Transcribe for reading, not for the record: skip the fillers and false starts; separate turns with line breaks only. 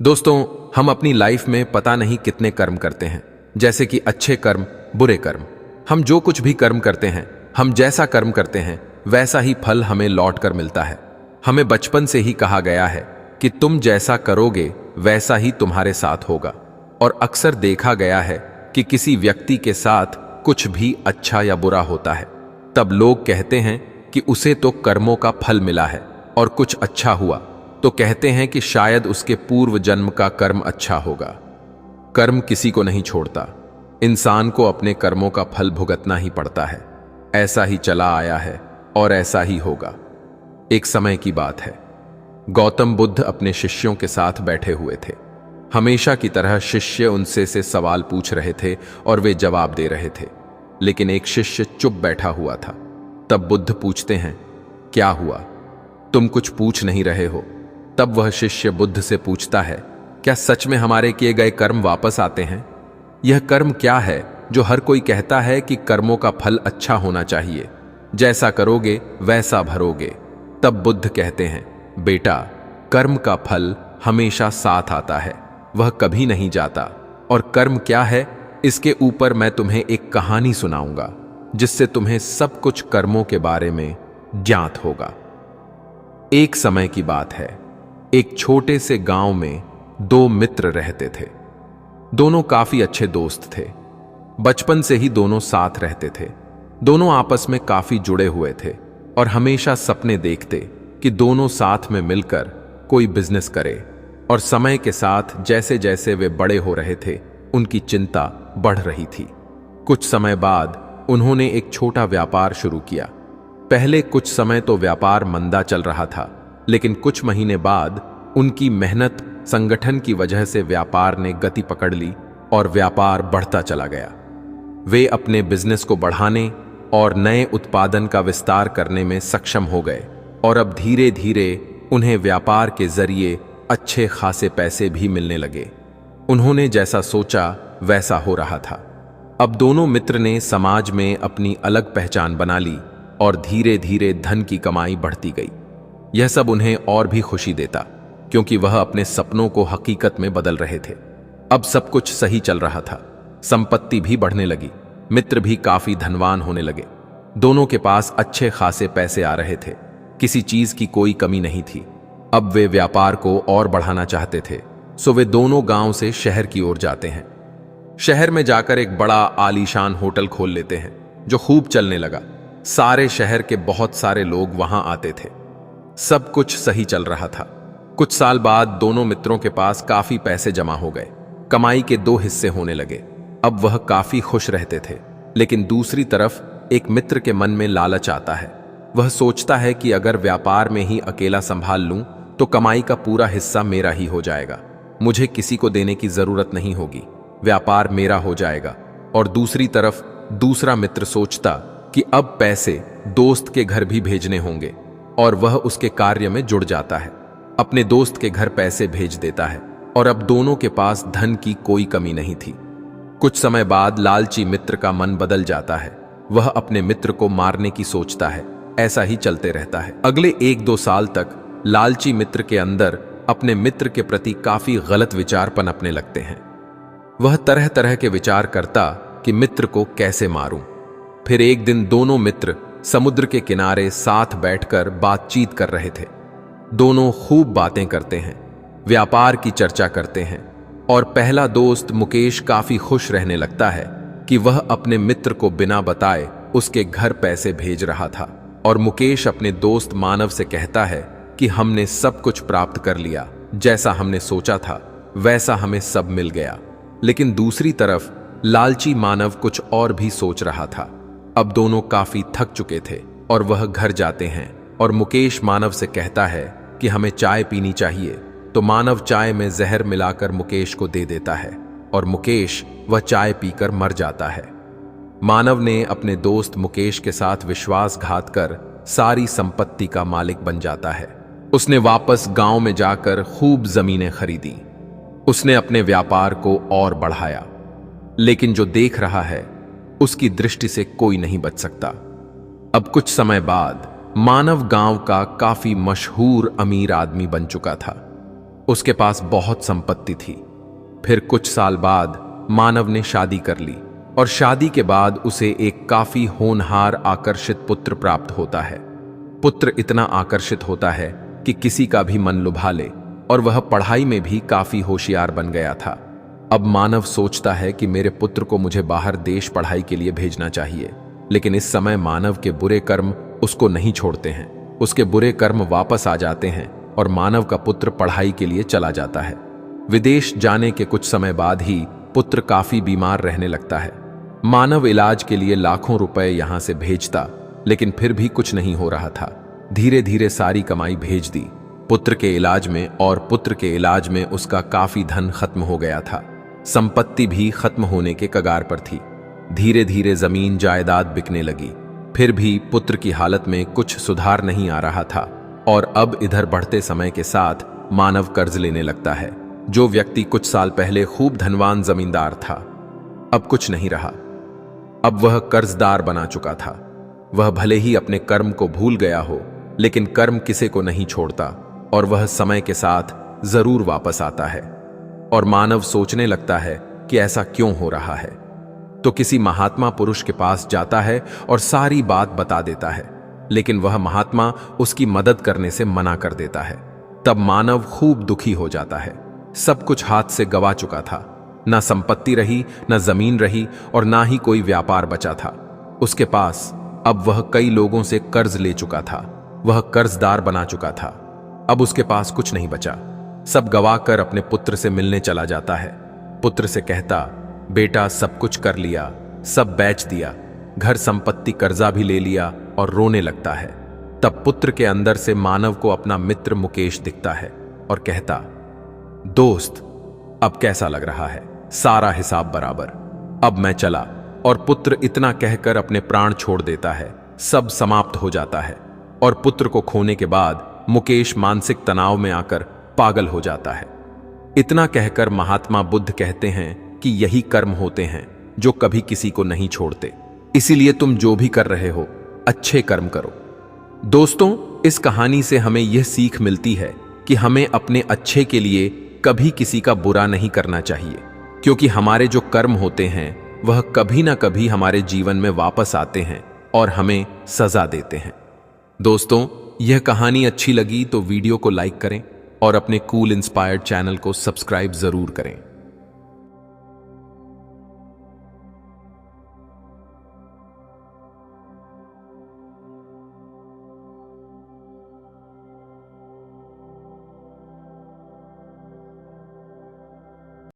दोस्तों, हम अपनी लाइफ में पता नहीं कितने कर्म करते हैं, जैसे कि अच्छे कर्म, बुरे कर्म। हम जो कुछ भी कर्म करते हैं, हम जैसा कर्म करते हैं वैसा ही फल हमें लौट कर मिलता है। हमें बचपन से ही कहा गया है कि तुम जैसा करोगे वैसा ही तुम्हारे साथ होगा। और अक्सर देखा गया है कि किसी व्यक्ति के साथ कुछ भी अच्छा या बुरा होता है, तब लोग कहते हैं कि उसे तो कर्मों का फल मिला है, और कुछ अच्छा हुआ तो कहते हैं कि शायद उसके पूर्व जन्म का कर्म अच्छा होगा। कर्म किसी को नहीं छोड़ता, इंसान को अपने कर्मों का फल भुगतना ही पड़ता है। ऐसा ही चला आया है और ऐसा ही होगा। एक समय की बात है, गौतम बुद्ध अपने शिष्यों के साथ बैठे हुए थे। हमेशा की तरह शिष्य उनसे से सवाल पूछ रहे थे और वे जवाब दे रहे थे, लेकिन एक शिष्य चुप बैठा हुआ था। तब बुद्ध पूछते हैं, क्या हुआ, तुम कुछ पूछ नहीं रहे हो? तब वह शिष्य बुद्ध से पूछता है, क्या सच में हमारे किए गए कर्म वापस आते हैं? यह कर्म क्या है जो हर कोई कहता है कि कर्मों का फल अच्छा होना चाहिए, जैसा करोगे वैसा भरोगे? तब बुद्ध कहते हैं, बेटा, कर्म का फल हमेशा साथ आता है, वह कभी नहीं जाता। और कर्म क्या है, इसके ऊपर मैं तुम्हें एक कहानी सुनाऊंगा, जिससे तुम्हें सब कुछ कर्मों के बारे में ज्ञात होगा। एक समय की बात है, एक छोटे से गांव में दो मित्र रहते थे। दोनों काफी अच्छे दोस्त थे। बचपन से ही दोनों साथ रहते थे। दोनों आपस में काफी जुड़े हुए थे और हमेशा सपने देखते कि दोनों साथ में मिलकर कोई बिजनेस करे। और समय के साथ जैसे जैसे वे बड़े हो रहे थे, उनकी चिंता बढ़ रही थी। कुछ समय बाद उन्होंने एक छोटा व्यापार शुरू किया। पहले कुछ समय तो व्यापार मंदा चल रहा था, लेकिन कुछ महीने बाद उनकी मेहनत, संगठन की वजह से व्यापार ने गति पकड़ ली और व्यापार बढ़ता चला गया। वे अपने बिजनेस को बढ़ाने और नए उत्पादन का विस्तार करने में सक्षम हो गए, और अब धीरे धीरे उन्हें व्यापार के जरिए अच्छे खासे पैसे भी मिलने लगे। उन्होंने जैसा सोचा वैसा हो रहा था। अब दोनों मित्र ने समाज में अपनी अलग पहचान बना ली और धीरे धीरे धन की कमाई बढ़ती गई। यह सब उन्हें और भी खुशी देता, क्योंकि वह अपने सपनों को हकीकत में बदल रहे थे। अब सब कुछ सही चल रहा था। संपत्ति भी बढ़ने लगी, मित्र भी काफी धनवान होने लगे। दोनों के पास अच्छे खासे पैसे आ रहे थे, किसी चीज की कोई कमी नहीं थी। अब वे व्यापार को और बढ़ाना चाहते थे, सो वे दोनों गांव से शहर की ओर जाते हैं। शहर में जाकर एक बड़ा आलीशान होटल खोल लेते हैं, जो खूब चलने लगा। सारे शहर के बहुत सारे लोग वहां आते थे। सब कुछ सही चल रहा था। कुछ साल बाद दोनों मित्रों के पास काफी पैसे जमा हो गए। कमाई के दो हिस्से होने लगे। अब वह काफी खुश रहते थे, लेकिन दूसरी तरफ एक मित्र के मन में लालच आता है। वह सोचता है कि अगर व्यापार में ही अकेला संभाल लूं तो कमाई का पूरा हिस्सा मेरा ही हो जाएगा, मुझे किसी को देने की जरूरत नहीं होगी, व्यापार मेरा हो जाएगा। और दूसरी तरफ दूसरा मित्र सोचता कि अब पैसे दोस्त के घर भी भेजने होंगे, और वह उसके कार्य में जुड़ जाता है। अपने दोस्त के घर पैसे भेज देता है, और अब दोनों के पास धन की कोई कमी नहीं थी। कुछ समय बाद लालची मित्र का मन बदल जाता है। वह अपने मित्र को मारने की सोचता है। ऐसा ही चलते रहता है। अगले 1-2 साल तक लालची मित्र के अंदर अपने मित्र के प्रति काफी गलत विचार पनपने लगते हैं। वह तरह तरह के विचार करता कि मित्र को कैसे मारूं। फिर एक दिन दोनों मित्र समुद्र के किनारे साथ बैठकर बातचीत कर रहे थे। दोनों खूब बातें करते हैं, व्यापार की चर्चा करते हैं, और पहला दोस्त मुकेश काफी खुश रहने लगता है कि वह अपने मित्र को बिना बताए उसके घर पैसे भेज रहा था। और मुकेश अपने दोस्त मानव से कहता है कि हमने सब कुछ प्राप्त कर लिया, जैसा हमने सोचा था वैसा हमें सब मिल गया। लेकिन दूसरी तरफ लालची मानव कुछ और भी सोच रहा था। अब दोनों काफी थक चुके थे और वह घर जाते हैं, और मुकेश मानव से कहता है कि हमें चाय पीनी चाहिए। तो मानव चाय में जहर मिलाकर मुकेश को दे देता है, और मुकेश वह चाय पीकर मर जाता है। मानव ने अपने दोस्त मुकेश के साथ विश्वासघात कर सारी संपत्ति का मालिक बन जाता है। उसने वापस गांव में जाकर खूब जमीनें खरीदी। उसने अपने व्यापार को और बढ़ाया, लेकिन जो देख रहा है उसकी दृष्टि से कोई नहीं बच सकता। अब कुछ समय बाद मानव गांव का काफी मशहूर अमीर आदमी बन चुका था। उसके पास बहुत संपत्ति थी। फिर कुछ साल बाद मानव ने शादी कर ली और शादी के बाद उसे एक काफी होनहार आकर्षित पुत्र प्राप्त होता है। पुत्र इतना आकर्षित होता है कि किसी का भी मन लुभा ले और वह पढ़ाई में भी काफी होशियार बन गया था। अब मानव सोचता है कि मेरे पुत्र को मुझे बाहर देश पढ़ाई के लिए भेजना चाहिए, लेकिन इस समय मानव के बुरे कर्म उसको नहीं छोड़ते हैं। उसके बुरे कर्म वापस आ जाते हैं और मानव का पुत्र पढ़ाई के लिए चला जाता है। विदेश जाने के कुछ समय बाद ही पुत्र काफी बीमार रहने लगता है। मानव इलाज के लिए लाखों रुपए यहां से भेजता, लेकिन फिर भी कुछ नहीं हो रहा था। धीरे धीरे सारी कमाई भेज दी पुत्र के इलाज में, और पुत्र के इलाज में उसका काफी धन खत्म हो गया था। संपत्ति भी खत्म होने के कगार पर थी। धीरे धीरे जमीन जायदाद बिकने लगी। फिर भी पुत्र की हालत में कुछ सुधार नहीं आ रहा था, और अब इधर बढ़ते समय के साथ मानव कर्ज लेने लगता है। जो व्यक्ति कुछ साल पहले खूब धनवान जमींदार था, अब कुछ नहीं रहा। अब वह कर्जदार बना चुका था। वह भले ही अपने कर्म को भूल गया हो, लेकिन कर्म किसी को नहीं छोड़ता और वह समय के साथ जरूर वापस आता है। और मानव सोचने लगता है कि ऐसा क्यों हो रहा है, तो किसी महात्मा पुरुष के पास जाता है और सारी बात बता देता है, लेकिन वह महात्मा उसकी मदद करने से मना कर देता है। तब मानव खूब दुखी हो जाता है। सब कुछ हाथ से गवा चुका था। ना संपत्ति रही, ना जमीन रही, और ना ही कोई व्यापार बचा था उसके पास। अब वह कई लोगों से कर्ज ले चुका था। वह कर्जदार बना चुका था। अब उसके पास कुछ नहीं बचा। सब गवा कर अपने पुत्र से मिलने चला जाता है। पुत्र से कहता, बेटा सब कुछ कर लिया, सब बेच दिया, घर संपत्ति कर्जा भी ले लिया, और रोने लगता है। तब पुत्र के अंदर से मानव को अपना मित्र मुकेश दिखता है और कहता, दोस्त अब कैसा लग रहा है, सारा हिसाब बराबर, अब मैं चला। और पुत्र इतना कहकर अपने प्राण छोड़ देता है। सब समाप्त हो जाता है, और पुत्र को खोने के बाद मुकेश मानसिक तनाव में आकर पागल हो जाता है। इतना कहकर महात्मा बुद्ध कहते हैं कि यही कर्म होते हैं जो कभी किसी को नहीं छोड़ते। इसीलिए तुम जो भी कर रहे हो, अच्छे कर्म करो। दोस्तों, इस कहानी से हमें यह सीख मिलती है कि हमें अपने अच्छे के लिए कभी किसी का बुरा नहीं करना चाहिए, क्योंकि हमारे जो कर्म होते हैं वह कभी ना कभी हमारे जीवन में वापस आते हैं और हमें सजा देते हैं। दोस्तों, यह कहानी अच्छी लगी तो वीडियो को लाइक करें और अपने कूल इंस्पायर्ड चैनल को सब्सक्राइब जरूर करें।